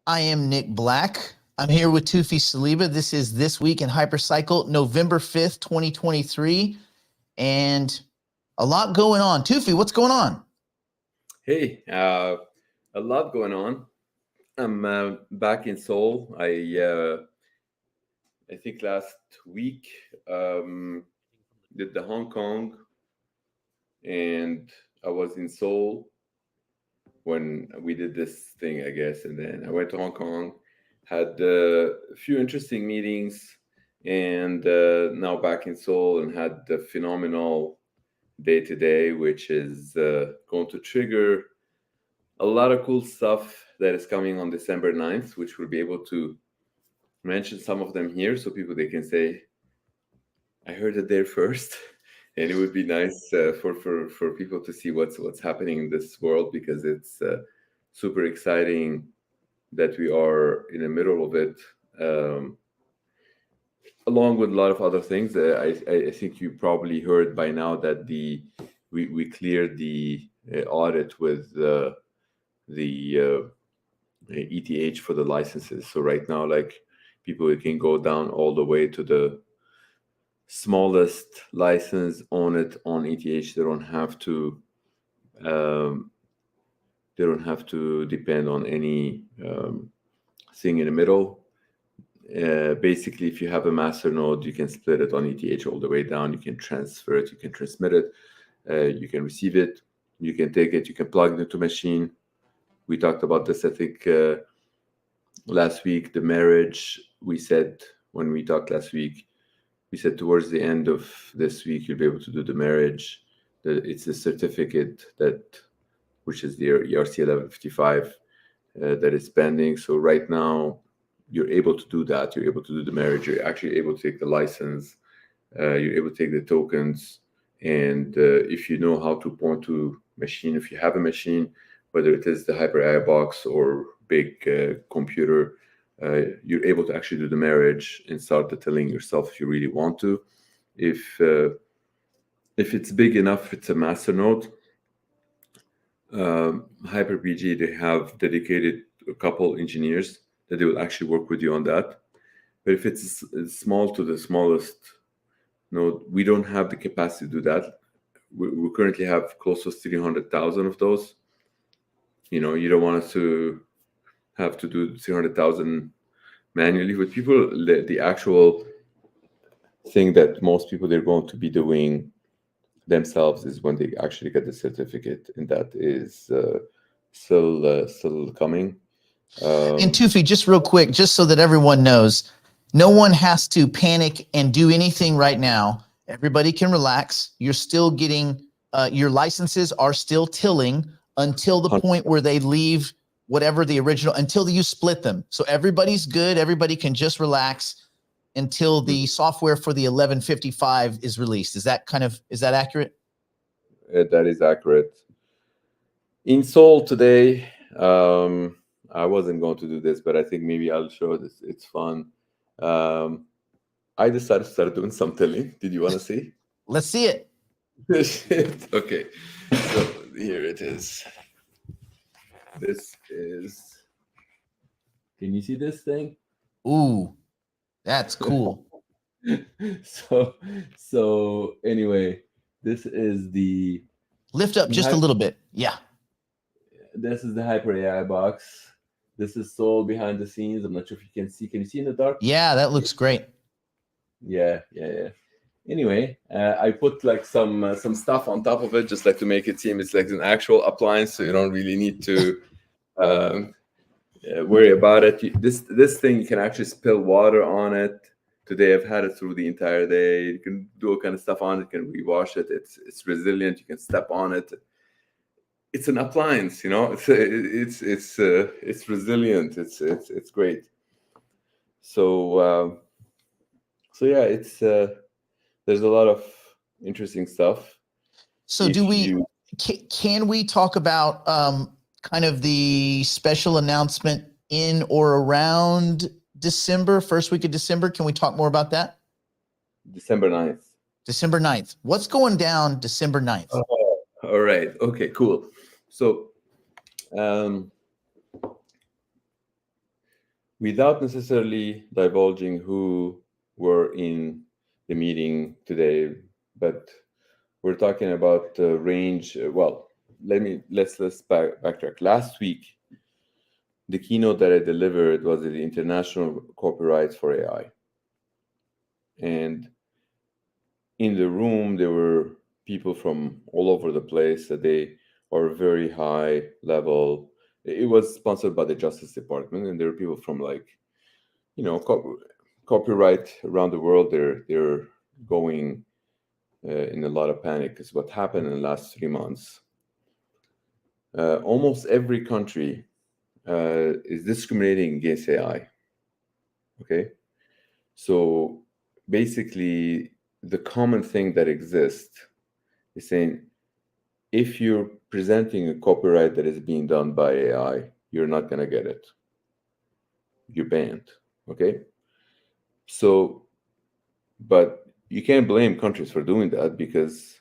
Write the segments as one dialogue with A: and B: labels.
A: I am Nick Black. I'm here with Toufii Saliba. This is This Week in Hypercycle, November 5th, 2023. And a lot going on. Toufii, what's going on?
B: Hey, a lot going on. I'm back in Seoul. I think last week did the Hong Kong, and I was in Seoul when we did this thing, I guess. And then I went to Hong Kong, had a few interesting meetings, and now back in Seoul and had the phenomenal day today, which is going to trigger a lot of cool stuff that is coming on December 9th, which we'll be able to mention some of them here so they can say, I heard it there first. And it would be nice for people to see what's happening in this world, because it's super exciting that we are in the middle of it, along with a lot of other things. I think you probably heard by now that we cleared the audit with the ETH for the licenses. So right now, like, people can go down all the way to the smallest license, own it on ETH. They don't have to depend on any thing in the middle. Basically, if you have a master node, you can split it on ETH all the way down. You can transfer it, you can transmit it, you can receive it, you can take it, you can plug it into a machine. We talked about this, I think, last week. The marriage, we said when we talked last week, we said towards the end of this week, you'll be able to do the marriage. It's a certificate which is the ERC 1155 that is pending. So right now, you're able to do that. You're able to do the marriage. You're actually able to take the license. You're able to take the tokens. And if you know how to point to machine, if you have a machine, whether it is the HyperAI Box or big computer, you're able to actually do the marriage and start detailing yourself if you really want to. If it's big enough, it's a master node. HyperPG, they have dedicated a couple engineers that they will actually work with you on that. But if it's small to the smallest node, we don't have the capacity to do that. We currently have close to 300,000 of those. You don't want us to have to do 300,000 manually with people. The actual thing that most people they're going to be doing themselves is when they actually get the certificate, and that is still coming.
A: And Toufii, just real quick, just so that everyone knows, no one has to panic and do anything right now. Everybody can relax. You're still getting, your licenses are still tilling until the point where they leave whatever the original, until you split them. So everybody's good. Everybody can just relax until the software for the 1155 is released. Is that accurate?
B: That is accurate. In Seoul today, I wasn't going to do this, but I think maybe I'll show this. It's fun. I decided to start doing some tilling. Did you want to see?
A: Let's see it.
B: Okay, so here it is. This is. Can you see this thing?
A: Ooh, that's cool.
B: So anyway, this is the.
A: Lift up just a little bit. Yeah.
B: This is the HyperAI Box. This is Seoul behind the scenes. I'm not sure if you can see. Can you see in the dark?
A: Yeah, that looks great.
B: Yeah. Anyway, I put like some stuff on top of it, just like to make it seem it's like an actual appliance, so you don't really need to worry about it. This thing, you can actually spill water on it. Today I've had it through the entire day. You can do all kind of stuff on it. You can rewash it. It's resilient. You can step on it. It's an appliance, It's resilient. It's great. So yeah, it's there's a lot of interesting stuff.
A: So can we talk about kind of the special announcement in or around December, first week of December? Can we talk more about that?
B: December 9th.
A: December 9th. What's going down December 9th?
B: All right. Okay, cool. So without necessarily divulging who were in the meeting today, but we're talking about range. Well, let's backtrack. Last week, the keynote that I delivered was the International Copyright for AI, and in the room there were people from all over the place. That they are very high level. It was sponsored by the Justice Department, and there were people from like, copyright around the world. They're going in a lot of panic because what happened in the last 3 months. Almost every country is discriminating against AI. Okay, so basically, the common thing that exists is saying if you're presenting a copyright that is being done by AI, you're not gonna get it. You're banned. Okay, so but you can't blame countries for doing that, because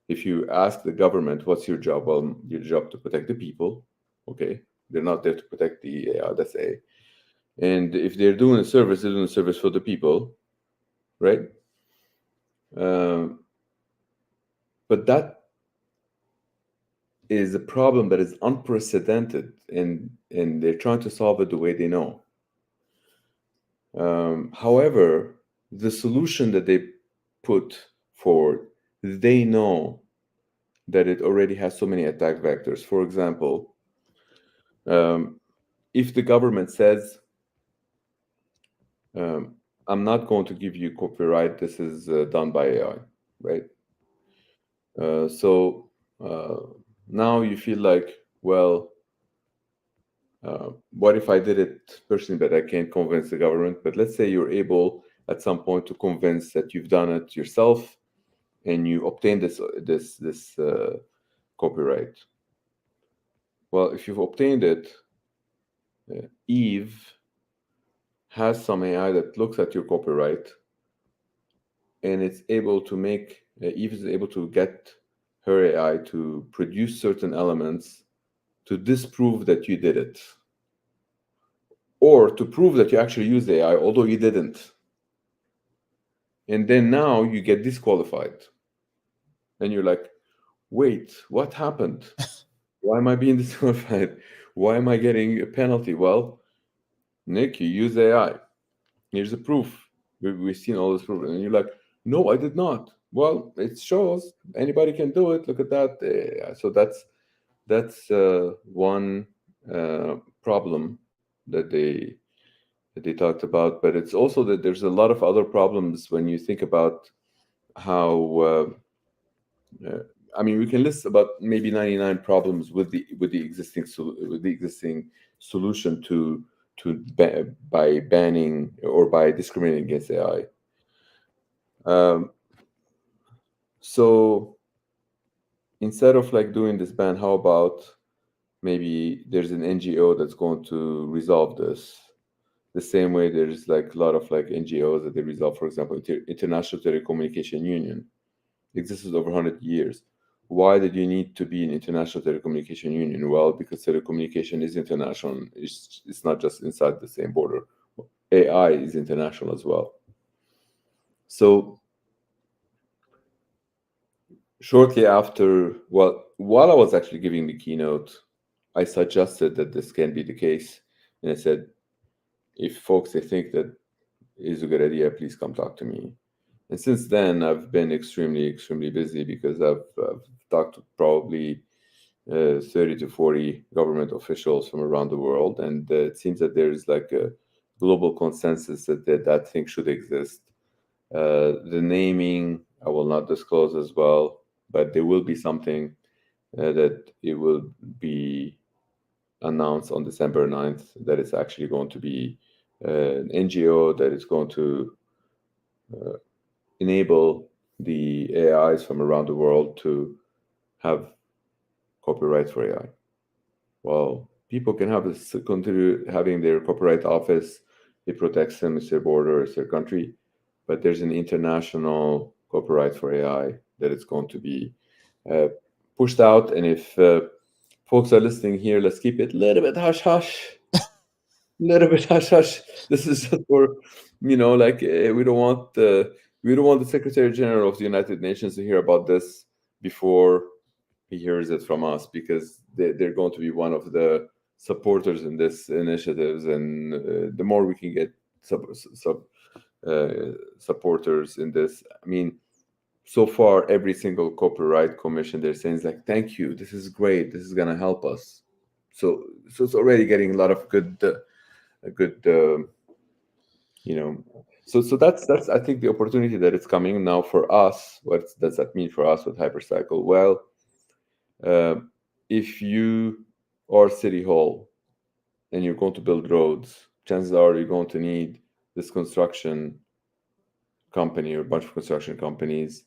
B: if you ask the government, what's your job? Well, your job to protect the people. Okay, they're not there to protect the AI. That's A. And if they're doing a service, they're doing a service for the people, right? But that is a problem that is unprecedented, and they're trying to solve it the way they know. However, the solution that they put forward, they know that it already has so many attack vectors. For example, if the government says, I'm not going to give you copyright, this is done by AI, right? So now you feel like, well, what if I did it personally, but I can't convince the government? But let's say you're able at some point to convince that you've done it yourself, and you obtain this copyright. Well, if you've obtained it, Eve has some AI that looks at your copyright, and it's able to make Eve is able to get her AI to produce certain elements to disprove that you did it, or to prove that you actually used AI although you didn't. And then now you get disqualified, and you're like, wait, what happened? Why am I being disqualified? Why am I getting a penalty? Well, Nick, you use AI. Here's the proof. We've seen all this proof. And you're like, no, I did not. Well, it shows anybody can do it. Look at that. So that's one problem that they talked about. But it's also that there's a lot of other problems when you think about how. I mean, we can list about maybe 99 problems with the existing solution to by banning or by discriminating against AI. So instead of like doing this ban, how about maybe there's an NGO that's going to resolve this? The same way there's like a lot of like NGOs that they resolve. For example, International Telecommunication Union exists over 100 years. Why did you need to be an international telecommunication union? Well, because telecommunication is international. It's not just inside the same border. AI is international as well. So shortly after, well, while I was actually giving the keynote, I suggested that this can be the case. And I said, if folks, they think that is a good idea, please come talk to me. And since then, I've been extremely, extremely busy, because I've talked to probably 30 to 40 government officials from around the world. And it seems that there's like a global consensus that thing should exist. The naming, I will not disclose as well, but there will be something that it will be announced on December 9th, that it's actually going to be an NGO that is going to enable the AIs from around the world to have copyright for AI. Well, people can have this, continue having their copyright office. It protects them, it's their border, it's their country. But there's an international copyright for AI that is going to be pushed out. And if folks are listening here, let's keep it a little bit hush hush. little bit hush hush. This is just for, like, we don't want the Secretary General of the United Nations to hear about this before he hears it from us, because they're going to be one of the supporters in this initiatives, and the more we can get supporters in this, I mean, so far every single copyright commission they're saying is like, thank you, this is great, this is going to help us. So it's already getting a lot of good so that's I think the opportunity that it's coming now for us. What does that mean for us with hypercycle? Well, uh, if you are City Hall and you're going to build roads, chances are you're going to need this construction company or a bunch of construction companies.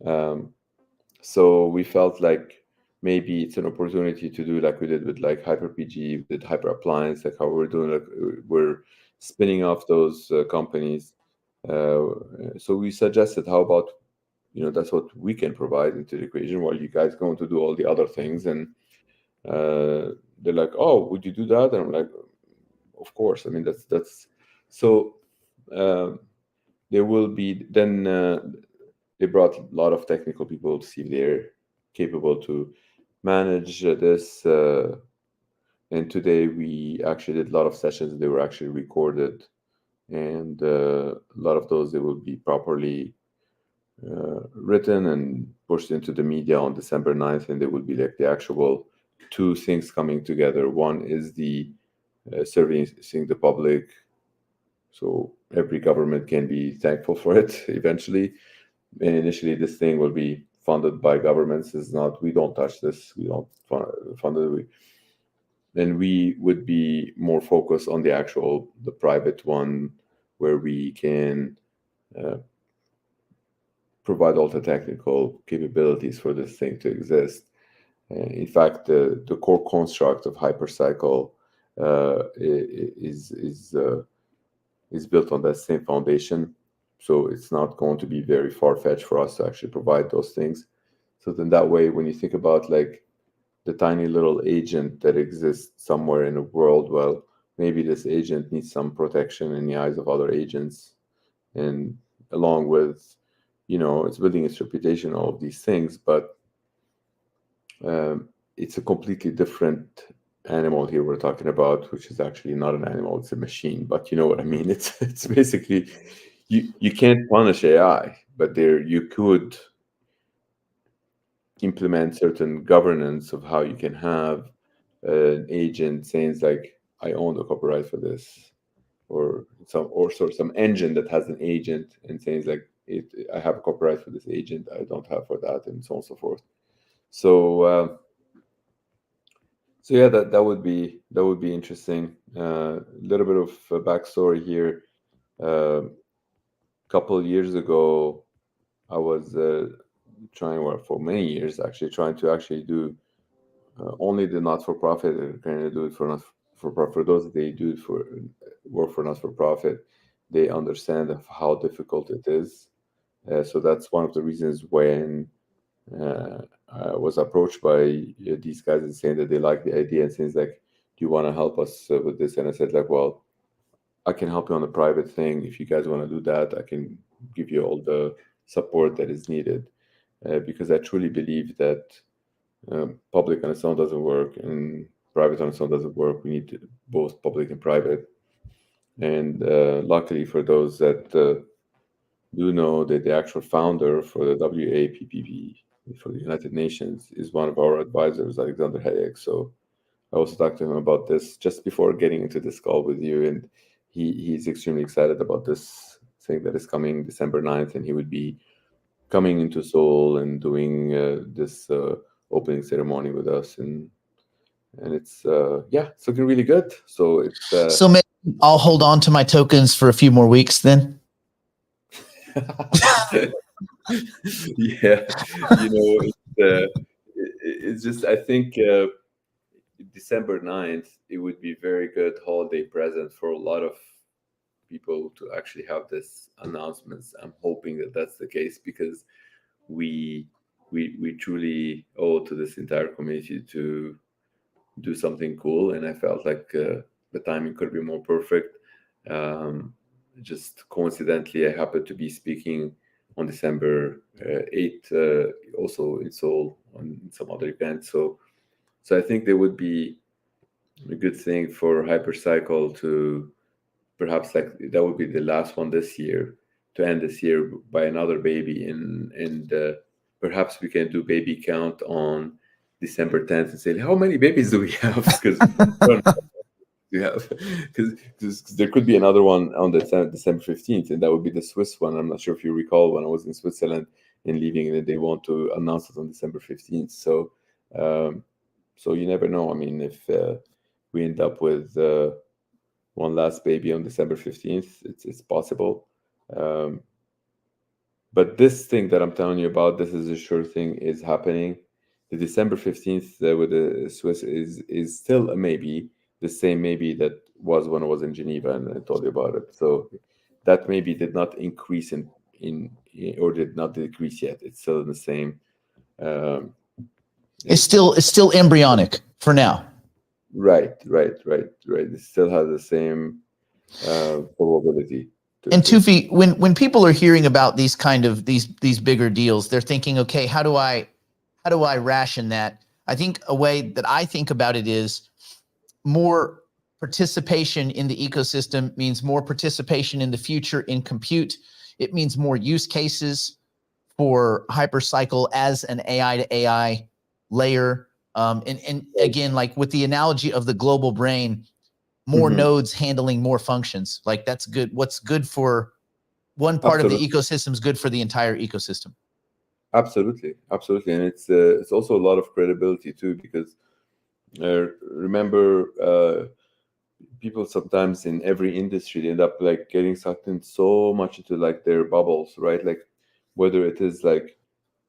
B: um, So we felt like maybe it's an opportunity to do like we did with like HyperPG, we did Hyper Appliance, like how we're doing, like we're spinning off those companies. Uh, so we suggested, how about, that's what we can provide into the equation while you guys going to do all the other things. And they're like, oh, would you do that? And I'm like, of course. I mean, that's so. Um, there will be then. They brought a lot of technical people to see if they're capable to manage this. And today we actually did a lot of sessions. They were actually recorded, and a lot of those they will be properly written and pushed into the media on December 9th, and they will be like the actual two things coming together. One is the servicing the public, so every government can be thankful for it eventually. And initially, this thing will be funded by governments. It's not, we don't touch this, we don't fund it. Then we would be more focused on the private one, where we can uh, provide all the technical capabilities for this thing to exist. In fact, the core construct of hypercycle is built on that same foundation. So it's not going to be very far-fetched for us to actually provide those things. So then that way, when you think about like the tiny little agent that exists somewhere in the world, well, maybe this agent needs some protection in the eyes of other agents. And along with, it's building its reputation, all of these things, but it's a completely different animal here we're talking about, which is actually not an animal, it's a machine. But you know what I mean? It's basically, you can't punish AI, but there you could implement certain governance of how you can have an agent saying like, I own the copyright for this, or some engine that has an agent and saying like, I have a copyright for this agent, I don't have for that, and so on and so forth. So yeah, that would be interesting. A little bit of a backstory here. A couple of years ago, I was trying, well, for many years actually, trying to actually do only the not-for-profit, and kind of do it for not-for-profit. For those that they do it for work for not-for-profit, they understand of how difficult it is. So that's one of the reasons when I was approached by these guys and saying that they like the idea and saying like, "Do you want to help us with this?" And I said like, "Well, I can help you on the private thing. If you guys want to do that, I can give you all the support that is needed." Because I truly believe that public on its own doesn't work, and private on its own doesn't work. We need both public and private. And luckily for those that do know, that the actual founder for the WAPPP, for the United Nations, is one of our advisors, Alexander Hayek. So I also talked to him about this just before getting into this call with you, and he's extremely excited about this thing that is coming December 9th, and he would be coming into Seoul and doing this opening ceremony with us, and it's it's looking really good. So it's
A: So maybe I'll hold on to my tokens for a few more weeks then.
B: yeah, it's just, I think December 9th, it would be very good holiday present for a lot of people to actually have this announcements. I'm hoping that that's the case, because we we truly owe to this entire community to do something cool. And I felt like the timing could be more perfect. Just coincidentally, I happen to be speaking on December 8th, also in Seoul on some other event. So I think there would be a good thing for Hypercycle to perhaps, like, that would be the last one this year, to end this year by another baby, and perhaps we can do baby count on December 10th and say how many babies do we have, because you have because there could be another one on December 15th, and that would be the Swiss one. I'm not sure if you recall when I was in Switzerland and leaving, and they want to announce it on December 15th. So so you never know. I mean, if we end up with one last baby on December 15th, it's possible. But this thing that I'm telling you about, this is a sure thing, is happening. The December 15th with the Swiss is still a maybe, the same maybe that was when I was in Geneva and I told you about it. So that maybe did not increase in or did not decrease yet. It's still in the same.
A: It's still embryonic for now.
B: Right. It still has the same probability.
A: And Toufii, when people are hearing about these kind of these bigger deals, they're thinking, okay, how do I ration that? I think a way that I think about it is more participation in the ecosystem means more participation in the future in compute. It means more use cases for Hypercycle as an AI to AI layer. And again, like with the analogy of the global brain, more nodes handling more functions. Like that's good. What's good for one part of the ecosystem is good for the entire ecosystem.
B: Absolutely. And it's also a lot of credibility too, because remember, people sometimes in every industry, they end up like getting sucked in so much into like their bubbles, right? Like whether it is like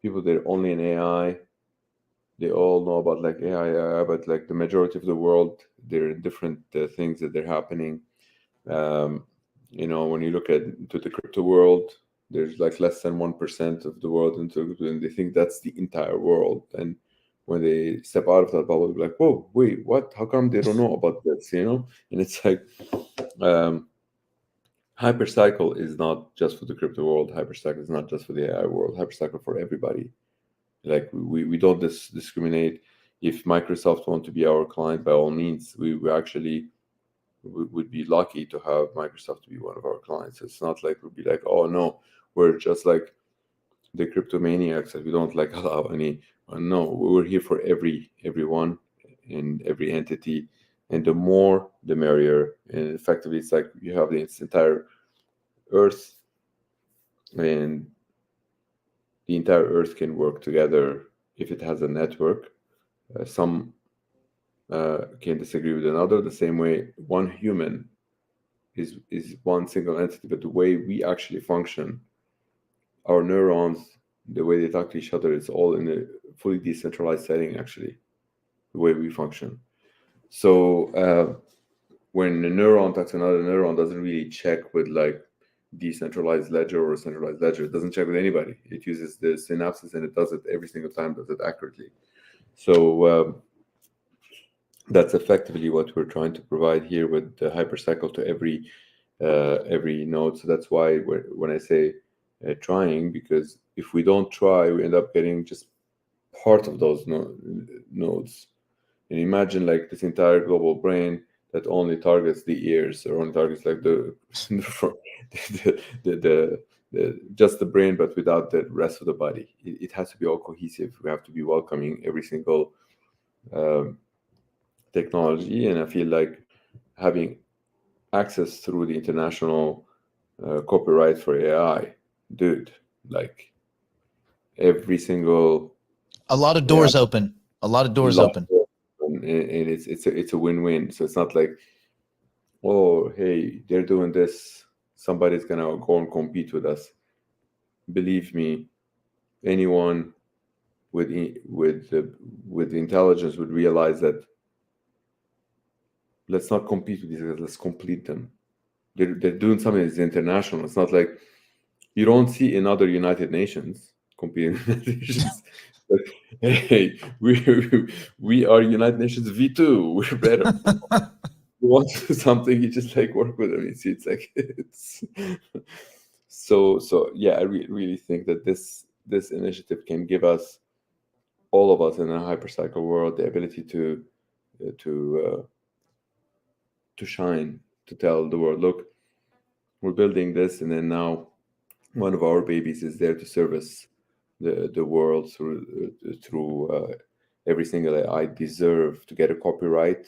B: people that are only in AI, they all know about like AI, but like the majority of the world, there are different things that are happening. When you look at to the crypto world, there's like less than 1% of the world into, and they think that's the entire world. And when they step out of that bubble, they're like, whoa, wait, what? How come they don't know about this? And it's like, Hypercycle is not just for the crypto world. Hypercycle is not just for the AI world. Hypercycle for everybody. Like we don't discriminate. If Microsoft want to be our client, by all means, we actually would be lucky to have Microsoft to be one of our clients. It's not like we'd be like, oh no, we're just like the cryptomaniacs that we don't like allow any. No, we're here for everyone and every entity, and the more the merrier. And effectively, it's like you have this entire Earth, and the entire Earth can work together if it has a network. Some can disagree with another. The same way, one human is one single entity, but the way we actually function, our neurons, the way they talk to each other, it's all in a fully decentralized setting. Actually, the way we function. So when a neuron talks to another neuron, doesn't really check with like decentralized ledger or centralized ledger. It doesn't check with anybody. It uses the synapses, and it does it every single time, does it accurately. So that's effectively what we're trying to provide here with the Hypercycle to every node. So that's why when I say trying, because if we don't try, we end up getting just part of those nodes. And imagine like this entire global brain that only targets the ears, or only targets like the just the brain, but without the rest of the body. It has to be all cohesive. We have to be welcoming every single technology, and I feel like having access through the international copyright for AI, dude, like every single
A: a lot of doors open. A lot of doors open.
B: And it's a win-win. So it's not like, oh, hey, they're doing this, somebody's gonna go and compete with us. Believe me, anyone with intelligence would realize that let's not compete with these guys, let's complete them. They're doing something that's international. It's not like you don't see in other United Nations competing with United Nations. But, hey, we are United Nations V2. We're better. you want something, you just like work with them. It's like it's so yeah. I really think that this initiative can give us, all of us in a hypercycle world, the ability uh, to uh, to shine, to tell the world, look, we're building this, and then now one of our babies is there to service the world through every single AI deserve to get a copyright,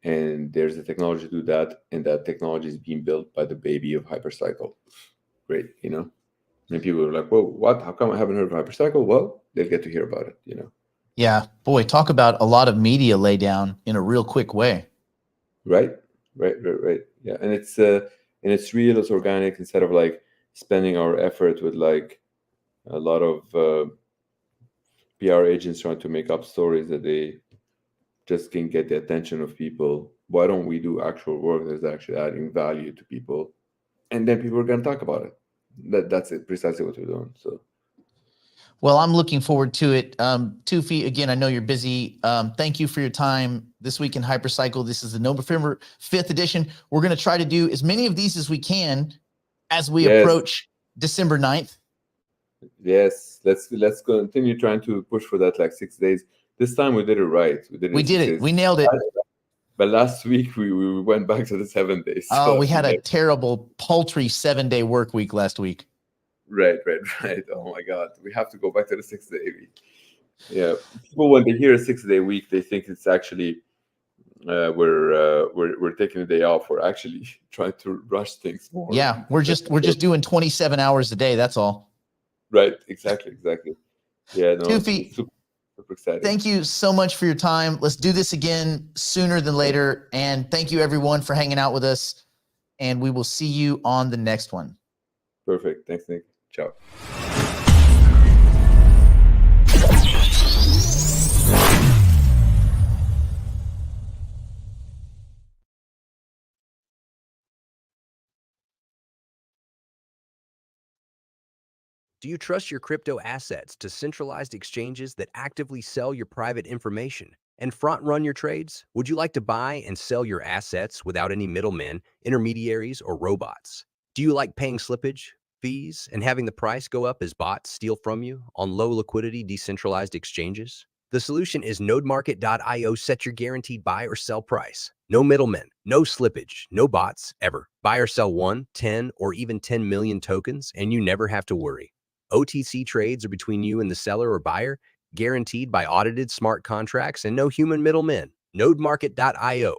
B: and there's a technology to do that, and that technology is being built by the baby of hypercycle. Great, you know. And people are like, "Well, what? How come I haven't heard of hypercycle?" Well, they'll get to hear about it, you know.
A: Yeah, boy, talk about a lot of media laydown in a real quick way.
B: Right, right. Yeah, and it's real, it's organic, instead of like spending our effort with like a lot of PR agents trying to make up stories that they just can get the attention of people. Why don't we do actual work that's actually adding value to people, and then people are going to talk about it? That's it, precisely what we're doing. So
A: Well, I'm looking forward to it. Toufii, again, I know you're busy. Thank you for your time this week in Hypercycle. This is the November 5th edition. We're going to try to do as many of these as we can as we
B: yes,
A: approach December 9th.
B: yes, let's continue trying to push for that, like 6 days. This time we did it right. We did it
A: We
B: in
A: did
B: 6
A: it.
B: days.
A: We nailed it.
B: But last week we went back to the 7 days.
A: Oh,
B: So
A: we had a terrible, paltry 7-day work week last week.
B: right. Oh my God, we have to go back to the 6 day week. Yeah, people, when they hear a 6 day week, they think it's actually we're taking a day off. We're actually trying to rush things more.
A: Yeah, we're just doing 27 hours a day. That's all.
B: Right. Exactly. Yeah. No, it's
A: Toufii,
B: super, super exciting.
A: thank you so much for your time. Let's do this again sooner than later. And thank you everyone for hanging out with us. And we will see you on the next one.
B: Perfect. Thanks, Nick. Ciao.
C: Do you trust your crypto assets to centralized exchanges that actively sell your private information and front-run your trades? Would you like to buy and sell your assets without any middlemen, intermediaries, or robots? Do you like paying slippage, fees, and having the price go up as bots steal from you on low-liquidity decentralized exchanges? The solution is nodemarket.io. Set your guaranteed buy or sell price. No middlemen, no slippage, no bots, ever. Buy or sell 1, 10, or even 10 million tokens, and you never have to worry. OTC trades are between you and the seller or buyer, guaranteed by audited smart contracts and no human middlemen. Nodemarket.io.